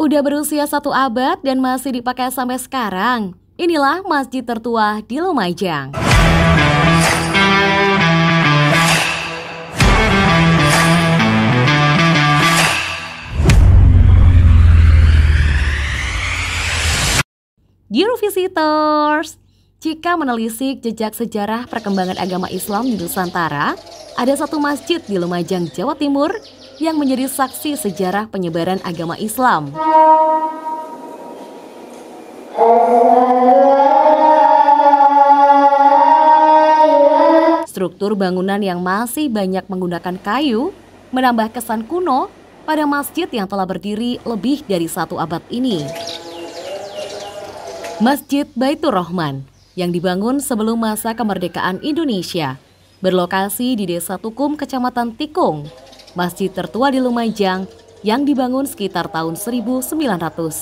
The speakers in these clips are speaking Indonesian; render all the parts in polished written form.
Udah berusia 1 abad dan masih dipakai sampai sekarang. Inilah masjid tertua di Lumajang. Dear visitors, jika menelisik jejak sejarah perkembangan agama Islam di Nusantara, ada satu masjid di Lumajang, Jawa Timur yang menjadi saksi sejarah penyebaran agama Islam. Struktur bangunan yang masih banyak menggunakan kayu menambah kesan kuno pada masjid yang telah berdiri lebih dari 1 abad ini. Masjid Baitur Rahman yang dibangun sebelum masa kemerdekaan Indonesia berlokasi di Desa Tukum, Kecamatan Tikung, masjid tertua di Lumajang yang dibangun sekitar tahun 1911.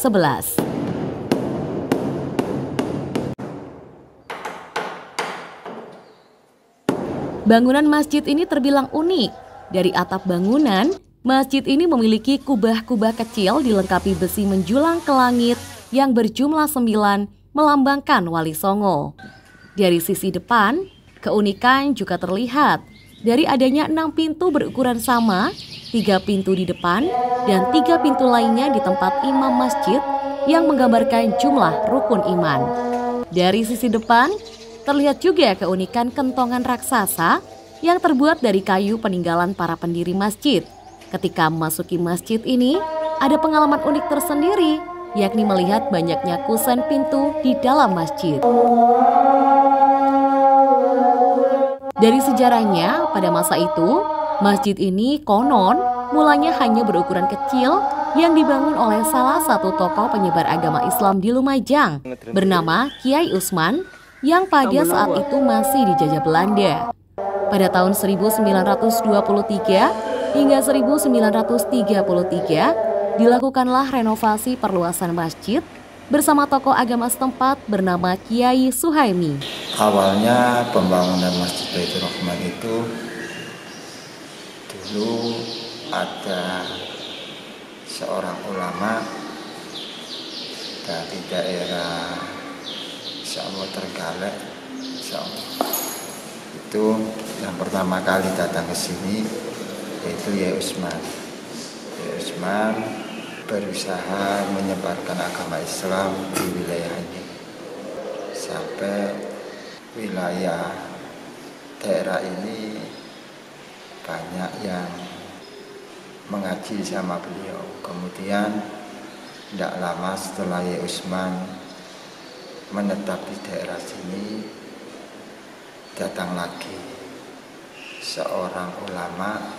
Bangunan masjid ini terbilang unik. Dari atap bangunan, masjid ini memiliki kubah-kubah kecil dilengkapi besi menjulang ke langit yang berjumlah 9 melambangkan Wali Songo. Dari sisi depan, keunikan juga terlihat dari adanya 6 pintu berukuran sama, 3 pintu di depan, dan 3 pintu lainnya di tempat imam masjid yang menggambarkan jumlah rukun iman. Dari sisi depan, terlihat juga keunikan kentongan raksasa yang terbuat dari kayu peninggalan para pendiri masjid. Ketika memasuki masjid ini, ada pengalaman unik tersendiri, yakni melihat banyaknya kusen pintu di dalam masjid. Dari sejarahnya, pada masa itu, masjid ini konon mulanya hanya berukuran kecil yang dibangun oleh salah satu tokoh penyebar agama Islam di Lumajang, bernama Kiai Usman, yang pada saat itu masih dijajah Belanda. Pada tahun 1923 hingga 1933, dilakukanlah renovasi perluasan masjid bersama tokoh agama setempat bernama Kiai Suhaimi. Awalnya pembangunan Masjid Baitur Rahman itu dulu ada seorang ulama dari daerah Trenggalek, itu yang pertama kali datang ke sini yaitu Kiai Usman. Kiai Usman berusaha menyebarkan agama Islam di wilayah ini sampai wilayah daerah ini banyak yang mengaji sama beliau. Kemudian tidak lama setelah Kiai Usman menetap di daerah sini, datang lagi seorang ulama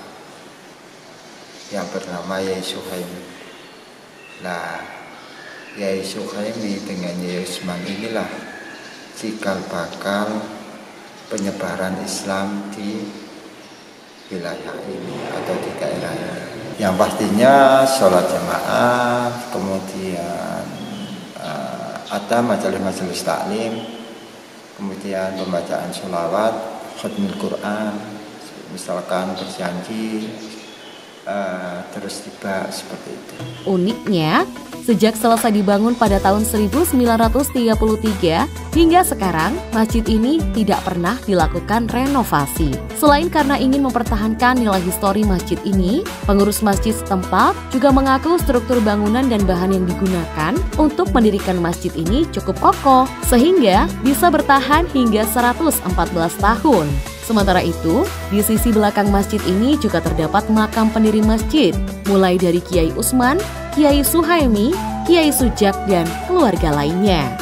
yang bernama Kiai Suhaimi. Nah, Kiai Suhaimi dengan Kiai Usman inilah cikal bakal penyebaran Islam di wilayah ini atau di daerah ini. Yang pastinya sholat jamaah, kemudian ada majelis-majelis taklim, kemudian pembacaan sholawat, khatmul Quran, misalkan berjanji, terus tiba seperti itu. Uniknya, sejak selesai dibangun pada tahun 1933 hingga sekarang, masjid ini tidak pernah dilakukan renovasi. Selain karena ingin mempertahankan nilai histori masjid ini, pengurus masjid setempat juga mengaku struktur bangunan dan bahan yang digunakan untuk mendirikan masjid ini cukup kokoh, sehingga bisa bertahan hingga 114 tahun. Sementara itu, di sisi belakang masjid ini juga terdapat makam pendiri masjid, mulai dari Kiai Usman, Kiai Suhaimi, Kiai Sujak, dan keluarga lainnya.